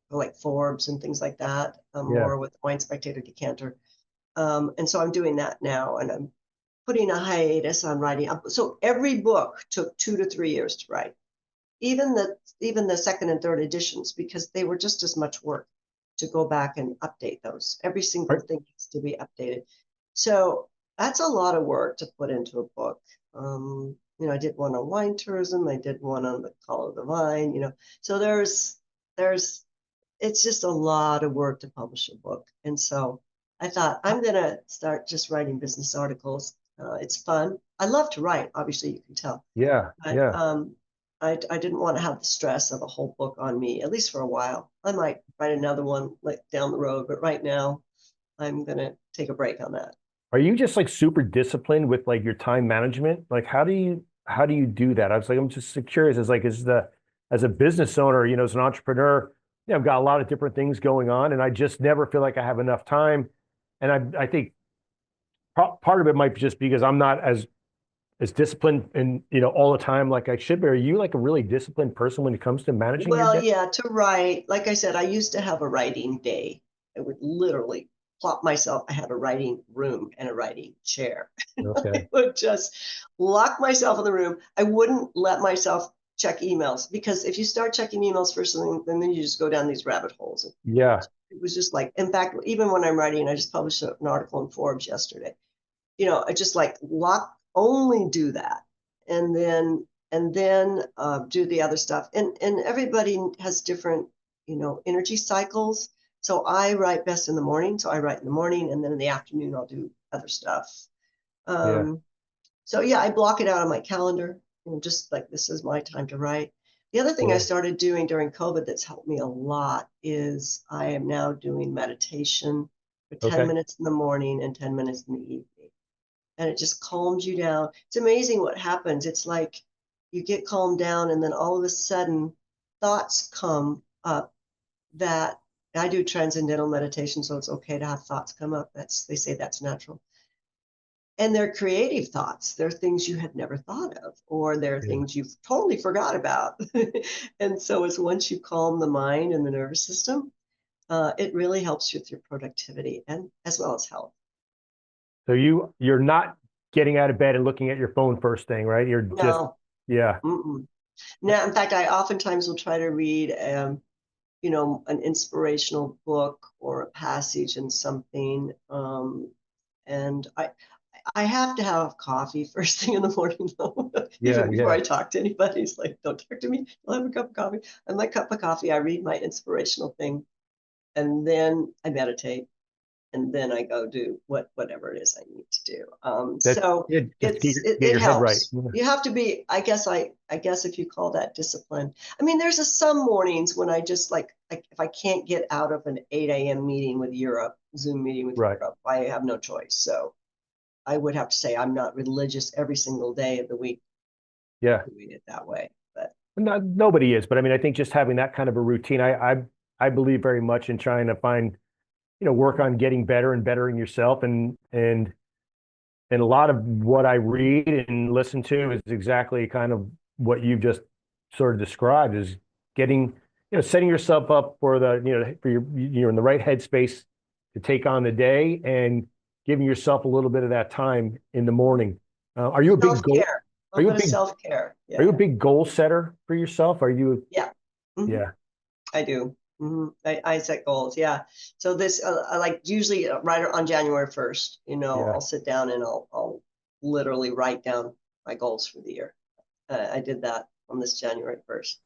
like Forbes and things like that, Yeah. more with Wine Spectator Decanter. And so I'm doing that now, and I'm putting a hiatus on writing. So every book took 2 to 3 years to write, even the second and third editions, because they were just as much work to go back and update those. Every single Are, thing has to be updated. So that's a lot of work to put into a book. I did one on wine tourism. I did one on the call of the vine. So there's it's just a lot of work to publish a book. And so I thought I'm going to start just writing business articles. It's fun. I love to write, obviously, you can tell. yeah. But Yeah. I didn't want to have the stress of a whole book on me, at least for a while. I might write another one like down the road, but right now I'm going to take a break on that. Are you just like super disciplined with like your time management? Like how do you do that? I was like, I'm just so curious as like as a business owner, as an entrepreneur, I've got a lot of different things going on and I just never feel like I have enough time. And I think part of it might just be because I'm not as disciplined and all the time like I should be. Are you like a really disciplined person when it comes to managing your Well, day? yeah, to write, like I said, I used to have a writing day. I would literally plop myself. I had a writing room and a writing chair. Okay. I would just lock myself in the room. I wouldn't let myself check emails, because if you start checking emails first thing, then you just go down these rabbit holes. Yeah. It was just like, in fact, even when I'm writing, I just published an article in Forbes yesterday. I just like only do that, and then do the other stuff. And everybody has different, energy cycles. So I write best in the morning. So I write in the morning, and then in the afternoon I'll do other stuff. Yeah. Um, so yeah, I block it out on my calendar, just like this is my time to write. The other thing I Cool. started doing during COVID that's helped me a lot is I am now doing meditation for 10 Okay. minutes in the morning and 10 minutes in the evening. And it just calms you down. It's amazing what happens. It's like you get calmed down, and then all of a sudden thoughts come up that I do transcendental meditation, so it's okay to have thoughts come up. They say that's natural. And they're creative thoughts. They're things you had never thought of, or they're Yeah. things you've totally forgot about. And so it's once you calm the mind and the nervous system, it really helps you with your productivity and as well as health. So you're not getting out of bed and looking at your phone first thing, right? You're just No, yeah. mm-mm. Now, in fact, I oftentimes will try to read, an inspirational book or a passage in something. And I have to have coffee first thing in the morning, though. Yeah, Even before yeah. I talk to anybody. It's like, don't talk to me. I'll have a cup of coffee. And my cup of coffee, I read my inspirational thing, and then I meditate, and then I go do whatever it is I need to do. That So it just get it your head right. helps. You have to be, I guess if you call that discipline. I mean, there's some mornings when I just like if I can't get out of an 8 a.m. meeting with Europe, Zoom meeting with Right. Europe, I have no choice. So I would have to say I'm not religious every single day of the week Yeah. doing it that way. But Not, nobody is, but I mean, I think just having that kind of a routine, I believe very much in trying to find, work on getting better and bettering yourself. And a lot of what I read and listen to is exactly kind of what you've just sort of described is getting, setting yourself up for you're in the right headspace to take on the day and giving yourself a little bit of that time in the morning. Are you a big goal? self-care, a Are little you a bit of big, self-care. are you a Yeah. big goal setter for yourself? Are you, Yeah. Mhm. yeah, I do. I set goals. Yeah. So this, I like usually right on January 1st, yeah. I'll sit down and I'll literally write down my goals for the year. I did that on this January 1st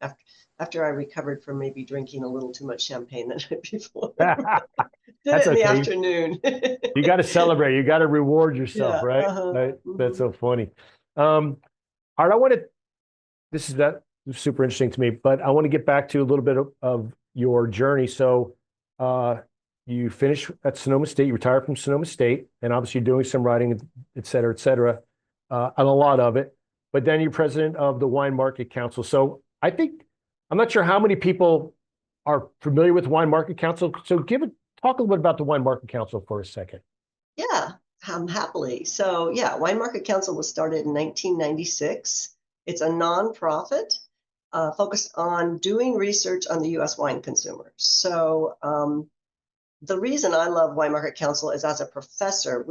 after I recovered from maybe drinking a little too much champagne the night before. Did That's it in the okay. afternoon. You got to celebrate. You got to reward yourself, Yeah. right? Uh-huh. Right. That's Mhm. so funny. All right, this is that super interesting to me, but I want to get back to a little bit of your journey. So, uh, you finished at Sonoma State, you retired from Sonoma State, and obviously you're doing some writing, et cetera, and a lot of it. But then you're president of the Wine Market Council. So I'm not sure how many people are familiar with Wine Market Council. So talk a little bit about the Wine Market Council for a second. Yeah, happily. So, yeah, Wine Market Council was started in 1996. It's a nonprofit focused on doing research on the U.S. wine consumer. So, the reason I love Wine Market Council is as a professor,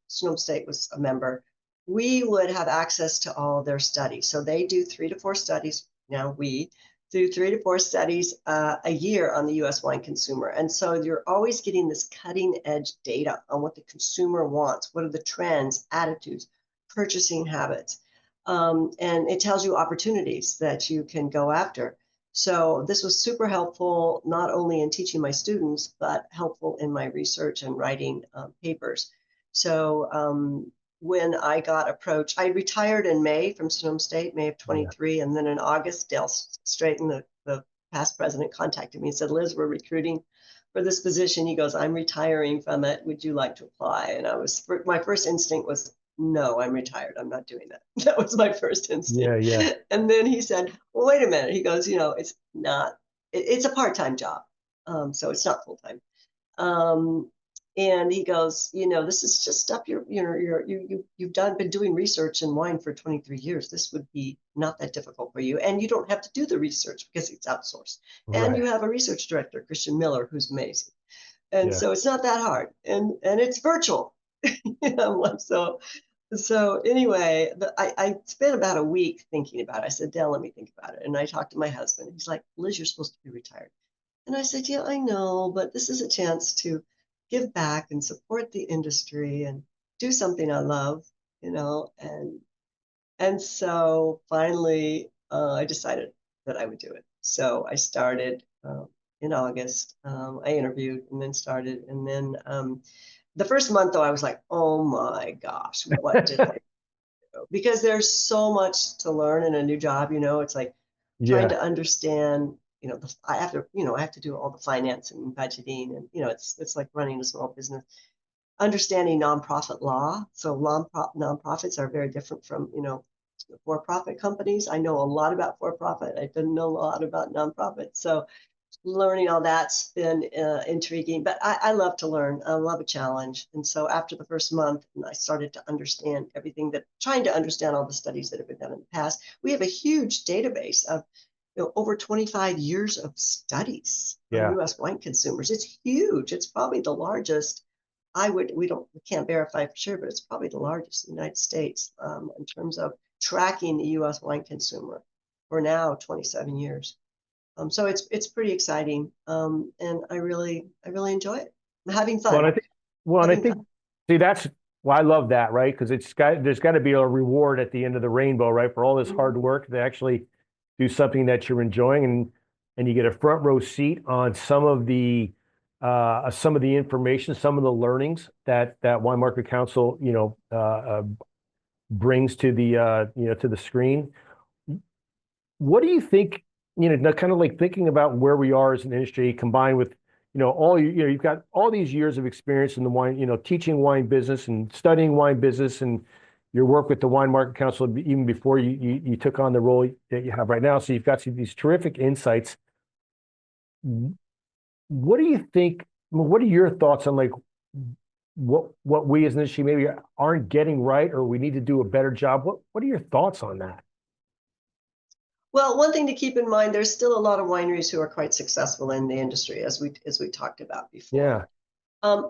Sonoma State was a member, we would have access to all of their studies. So they do 3 to 4 studies. Now we do 3 to 4 studies a year on the US wine consumer. And so you're always getting this cutting edge data on what the consumer wants. What are the trends, attitudes, purchasing habits? And it tells you opportunities that you can go after. So this was super helpful, not only in teaching my students, but helpful in my research and writing papers. So when I got approached, I retired in May from Sonoma State, May of Yeah. 23. And then in August, Dale Straighten, the past president, contacted me and said, Liz, we're recruiting for this position. He goes, I'm retiring from it. Would you like to apply? And my first instinct was, no, I'm retired. I'm not doing that. That was my first Yeah, instinct. yeah, And then he said, well, wait a minute. He goes, it's not, it's a part-time job. So it's not full-time. Um, and he goes, this is just stuff you've been doing research in wine for 23 years. This would be not that difficult for you. And you don't have to do the research because it's outsourced. And right. you have a research director, Christian Miller, who's amazing. And Yeah. so it's not that hard. And it's virtual. So anyway, I spent about a week thinking about it. I said, Dale, let me think about it. And I talked to my husband. He's like, Liz, you're supposed to be retired. And I said, yeah, I know, but this is a chance to give back and support the industry and do something I love, and so finally I decided that I would do it. So I started in August. I interviewed and then started. And then the first month, though, I was like, oh my gosh, what did I do? Because there's so much to learn in a new job. It's like trying Yeah. to understand. I have to do all the finance and budgeting, and it's like running a small business. Understanding nonprofit law. So nonprofits are very different from for-profit companies. I know a lot about for-profit. I didn't know a lot about nonprofit. So learning all that's been intriguing, but I love to learn. I love a challenge. And so after the first month, I started to understand trying to understand all the studies that have been done in the past. We have a huge database of over 25 years of studies on Yeah. US wine consumers. It's huge. It's probably the largest. We can't verify for sure, but it's probably the largest in the United States in terms of tracking the US wine consumer for now 27 years. So it's pretty exciting, and I really enjoy it. I'm having Well, and fun. I think, well, and I Having think, fun. see, that's Well, I love that, right? Because there's got to be a reward at the end of the rainbow, right? For all this hard work to actually do something that you're enjoying, and you get a front row seat on some of the information, some of the learnings that Wine Market Council, brings to to the screen. What do you think, kind of like thinking about where we are as an industry combined with, you've got all these years of experience in the wine, teaching wine business and studying wine business and your work with the Wine Market Council even before you took on the role that you have right now. So you've got these terrific insights. What do you think? What are your thoughts on like what we as an industry maybe aren't getting right, or we need to do a better job? What are your thoughts on that? Well, one thing to keep in mind, there's still a lot of wineries who are quite successful in the industry, as we talked about before. Yeah,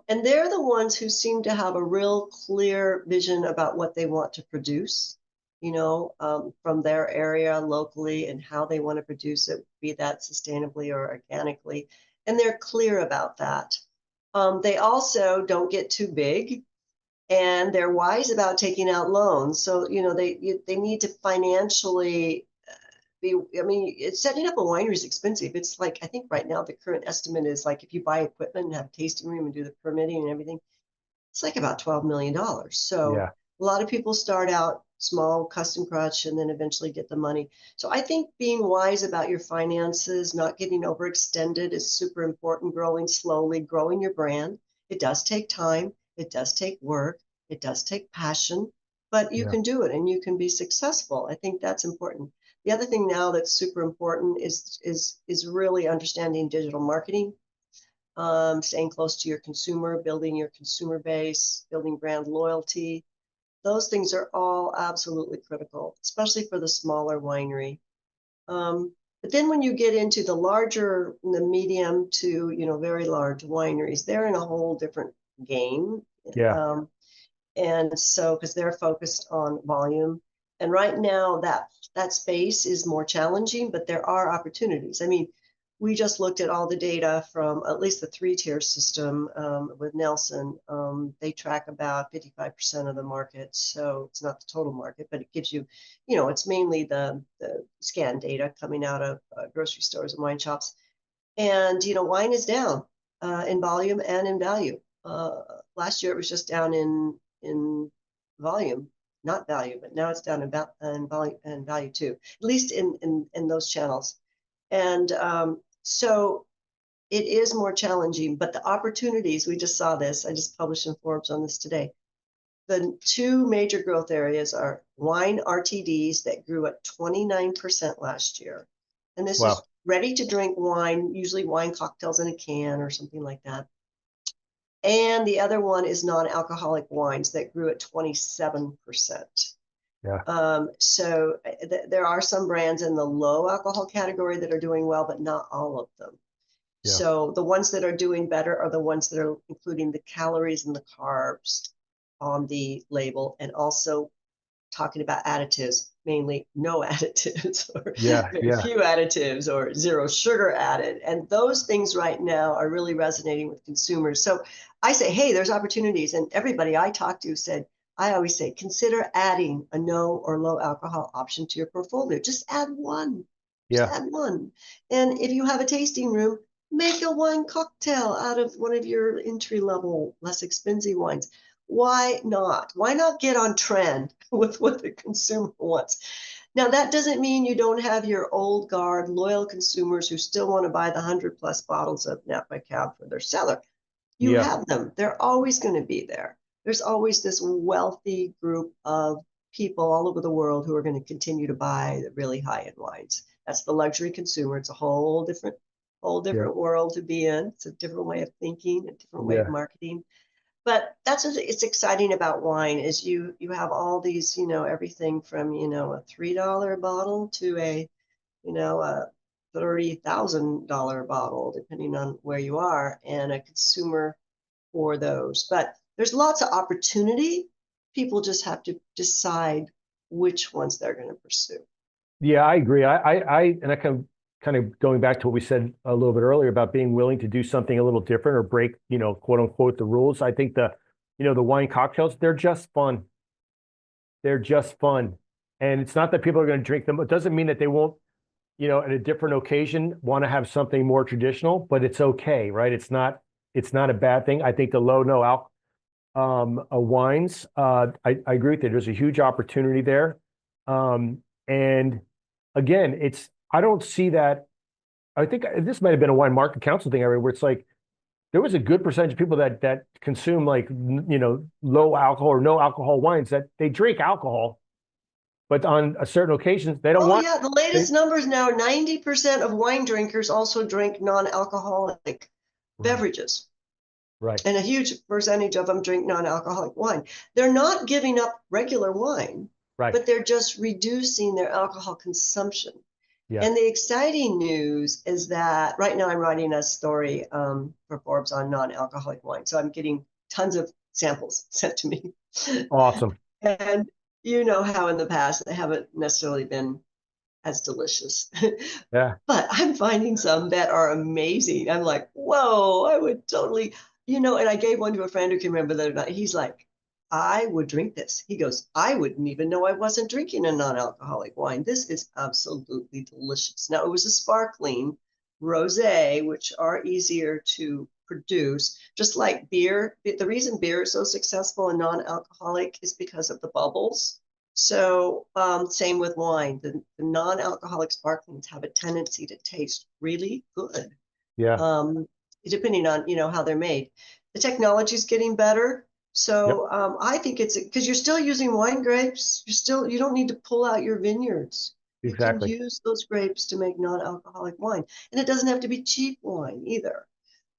And they're the ones who seem to have a real clear vision about what they want to produce, from their area locally and how they want to produce it, be that sustainably or organically. And they're clear about that. They also don't get too big, and they're wise about taking out loans. So, they need to financially I mean, setting up a winery is expensive. It's like, I think right now the current estimate is like if you buy equipment and have a tasting room and do the permitting and everything, it's like about $12 million. So yeah, a lot of people start out small, custom crutch, and then eventually get the money. So I think being wise about your finances, not getting overextended is super important. Growing slowly, growing your brand. It does take time. It does take work. It does take passion, but you yeah, can do it and you can be successful. I think that's important. The other thing now that's super important is really understanding digital marketing, staying close to your consumer, building your consumer base, building brand loyalty. Those things are all absolutely critical, especially for the smaller winery. But then when you get into the medium to, very large wineries, they're in a whole different game. yeah, And so, because they're focused on volume. And right now that space is more challenging, but there are opportunities. I mean, we just looked at all the data from at least the three-tier system with Nelson. They track about 55% of the market. So it's not the total market, but it gives you, it's mainly the scan data coming out of grocery stores and wine shops. And, wine is down in volume and in value. Last year it was just down in volume, not value, but now it's down in volume and value too, at least in those channels. And so it is more challenging, but the opportunities, we just saw this, I just published in Forbes on this today. The two major growth areas are wine RTDs that grew at 29% last year. And this is wow, ready to drink wine, usually wine cocktails in a can or something like that. And the other one is non-alcoholic wines that grew at 27%. yeah, So there are some brands in the low alcohol category that are doing well, but not all of them. yeah, So the ones that are doing better are the ones that are including the calories and the carbs on the label, and also talking about additives, mainly no additives or yeah, very yeah, few additives or zero sugar added. And those things right now are really resonating with consumers. So I say, hey, there's opportunities. And everybody I talked to said, I always say, consider adding a no or low alcohol option to your portfolio. Just add one. Just yeah, add one. And if you have a tasting room, make a wine cocktail out of one of your entry level, less expensive wines. Why not? Why not get on trend with what the consumer wants? Now, that doesn't mean you don't have your old guard, loyal consumers who still want to buy the 100+ bottles of Napa Cab for their cellar. You yeah, have them. They're always going to be there. There's always this wealthy group of people all over the world who are going to continue to buy the really high-end wines. That's the luxury consumer. It's a whole yeah, different world to be in. It's a different way of thinking, a different way of yeah, marketing. But that's what it's exciting about wine is you have all these, everything from, a $3 bottle to a $30,000 bottle, depending on where you are, and a consumer for those. But there's lots of opportunity. People just have to decide which ones they're going to pursue. yeah. I agree. And I kind of going back to what we said a little bit earlier about being willing to do something a little different or break, quote unquote, the rules. I think the wine cocktails, they're just fun. They're just fun. And it's not that people are going to drink them. It doesn't mean that they won't, at a different occasion want to have something more traditional, but it's okay, right? It's not a bad thing. I think the low no alcohol wines, I agree with you. There's a huge opportunity there. And again, I don't see that. I think this might have been a wine market council thing I read where it's like there was a good percentage of people that consume like low alcohol or no alcohol wines that they drink alcohol, but on a certain occasions they don't Oh want. yeah, the latest numbers now, 90% of wine drinkers also drink non-alcoholic Right, beverages. right, And a huge percentage of them drink non-alcoholic wine. They're not giving up regular wine, right. but they're just reducing their alcohol consumption. Yeah, And the exciting news is that right now I'm writing a story for Forbes on non-alcoholic wine. So I'm getting tons of samples sent to me. awesome. And you know how in the past they haven't necessarily been as delicious. Yeah, But I'm finding some that are amazing. I'm like, whoa, I would totally, and I gave one to a friend who can remember the other night. He's like, I would drink this. He goes, I wouldn't even know I wasn't drinking a non-alcoholic wine. This is absolutely delicious. Now, it was a sparkling rosé, which are easier to produce, just like beer. The reason beer is so successful and non-alcoholic is because of the bubbles. So same with wine. The non-alcoholic sparklings have a tendency to taste really good, yeah, um, depending on how they're made. The technology is getting better, yep, so I think it's because you're still using wine grapes. You don't need to pull out your vineyards. You can exactly. use those grapes to make non-alcoholic wine, and it doesn't have to be cheap wine either.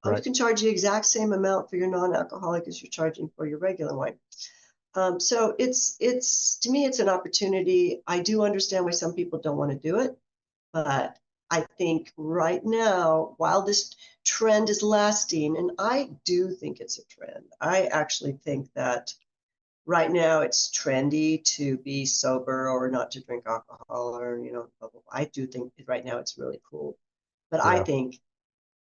You Right. can charge the exact same amount for your non-alcoholic as you're charging for your regular wine. So it's to me it's an opportunity. I do understand why some people don't want to do it, but I think right now, while this trend is lasting, and I do think it's a trend, I actually think that right now it's trendy to be sober or not to drink alcohol or blah, blah, blah. I do think right now it's really cool, but I Yeah, think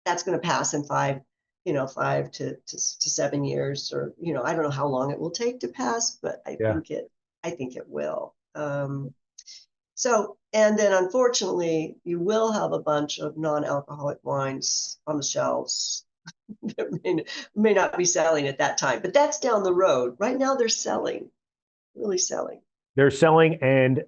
that's going to pass in 5 to 7 years, or I don't know how long it will take to pass, but yeah. I think it will. So, and then unfortunately, you will have a bunch of non-alcoholic wines on the shelves that may not be selling at that time, but that's down the road. Right now, they're selling, really selling. They're selling, and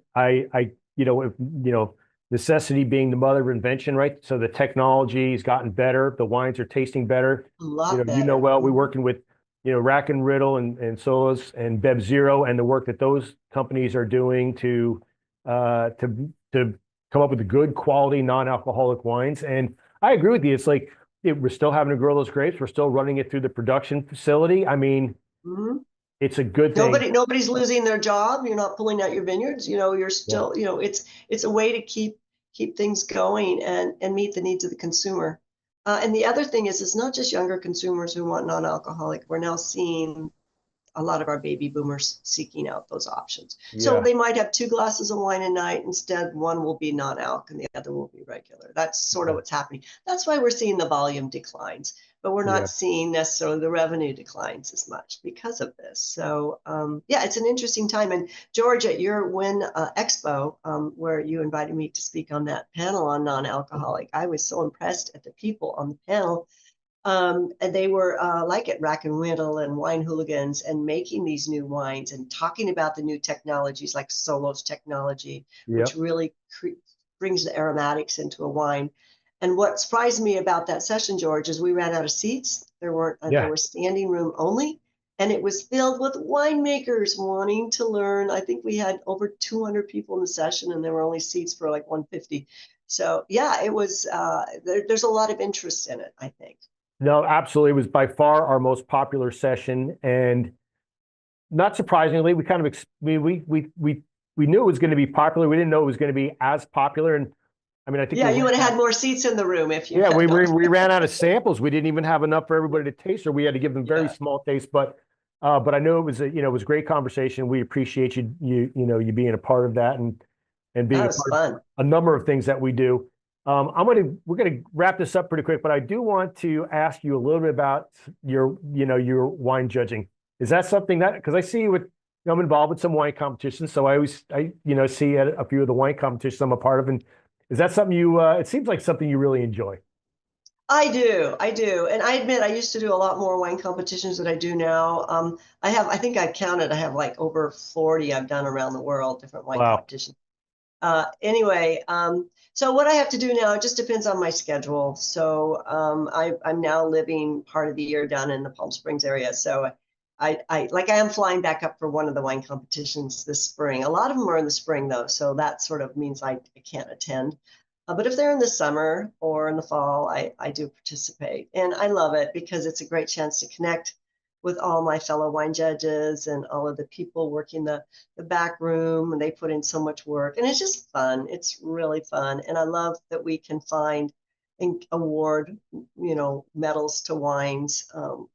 necessity being the mother of invention, right? So the technology has gotten better. The wines are tasting better. A lot better. Well, we're working with, Rack and Riddle and Solas and Bev Zero and the work that those companies are doing to come up with the good quality non-alcoholic wines. And I agree with you. It's like we're still having to grow those grapes. We're still running it through the production facility. I mean, Mhm. it's a good thing. Nobody's losing their job. You're not pulling out your vineyards. You're Yeah. still, it's a way to keep things going and meet the needs of the consumer. And the other thing is, it's not just younger consumers who want non-alcoholic. We're now seeing a lot of our baby boomers seeking out those options. So Yeah. they might have 2 glasses of wine a night. Instead, one will be non-alc and the other will be regular. That's sort of Yeah. what's happening. That's why we're seeing the volume declines, but we're Yeah. not seeing necessarily the revenue declines as much because of this. So yeah, it's an interesting time. And George, at your Win Expo, where you invited me to speak on that panel on non-alcoholic, I was so impressed at the people on the panel. And they were like at Rack and Riddle and Wine Hooligans and making these new wines and talking about the new technologies like Solos technology, which Yep. really brings the aromatics into a wine. And what surprised me about that session, George, is we ran out of seats. There Yeah. was standing room only, and it was filled with winemakers wanting to learn. I think we had over 200 people in the session, and there were only seats for like 150. So yeah, it was. There's a lot of interest in it, I think. No, absolutely. It was by far our most popular session, and not surprisingly, we kind of we knew it was going to be popular. We didn't know it was going to be as popular, and I mean, I think Yeah, we you ran would have out. had more seats in the room if you Yeah, had gone. we ran out of samples. We didn't even have enough for everybody to taste, or we had to give them very Yeah, small taste. But I know it was it was great conversation. We appreciate you being a part of that and being that a was part of fun. a number of things that we do. We're gonna wrap this up pretty quick, but I do want to ask you a little bit about your wine judging. Is that something that, because I see you with, I'm involved with some wine competitions, so I see at a few of the wine competitions I'm a part of, and is that something it seems like something you really enjoy? I do. And I admit I used to do a lot more wine competitions than I do now. I think I've counted, I have like over 40 I've done around the world, different wine Wow. competitions. Anyway, so what I have to do now, it just depends on my schedule. So I'm now living part of the year down in the Palm Springs area. So I am flying back up for one of the wine competitions this spring. A lot of them are in the spring though, so that sort of means I can't attend. But if they're in the summer or in the fall, I do participate. And I love it because it's a great chance to connect with all my fellow wine judges and all of the people working the back room. And they put in so much work. And it's just fun. It's really fun. And I love that we can find and award, medals to wines,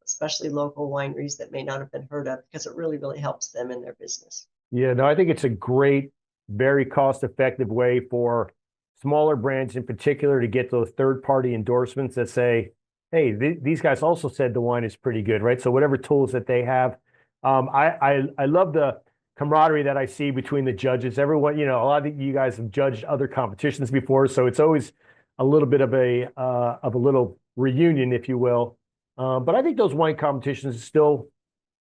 especially local wineries that may not have been heard of, because it really, really helps them in their business. Yeah, no, I think it's a great, very cost-effective way for smaller brands in particular to get those third-party endorsements that say, hey, these guys also said the wine is pretty good, right? So whatever tools that they have, I love the camaraderie that I see between the judges. Everyone, a lot of you guys have judged other competitions before, so it's always a little bit of a little reunion, if you will. But I think those wine competitions still,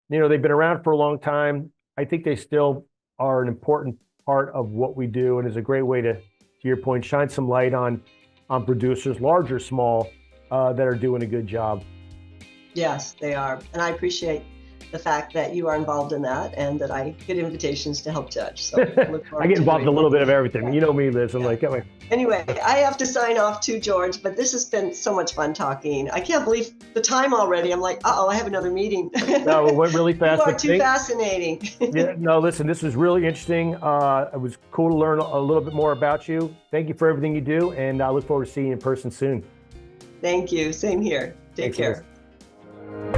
they've been around for a long time. I think they still are an important part of what we do, and is a great way to your point, shine some light on producers, large or small, that are doing a good job. Yes, they are. And I appreciate the fact that you are involved in that and that I get invitations to help judge. So I get involved in a little bit of everything. Yeah. You know me, Liz. I'm like, oh, anyway, I have to sign off too, George, but this has been so much fun talking. I can't believe the time already. I'm like, I have another meeting. No, it went really fast. You are too fascinating. Yeah, no, listen, this was really interesting. It was cool to learn a little bit more about you. Thank you for everything you do, and I look forward to seeing you in person soon. Thank you. Same here. Take care. Liz.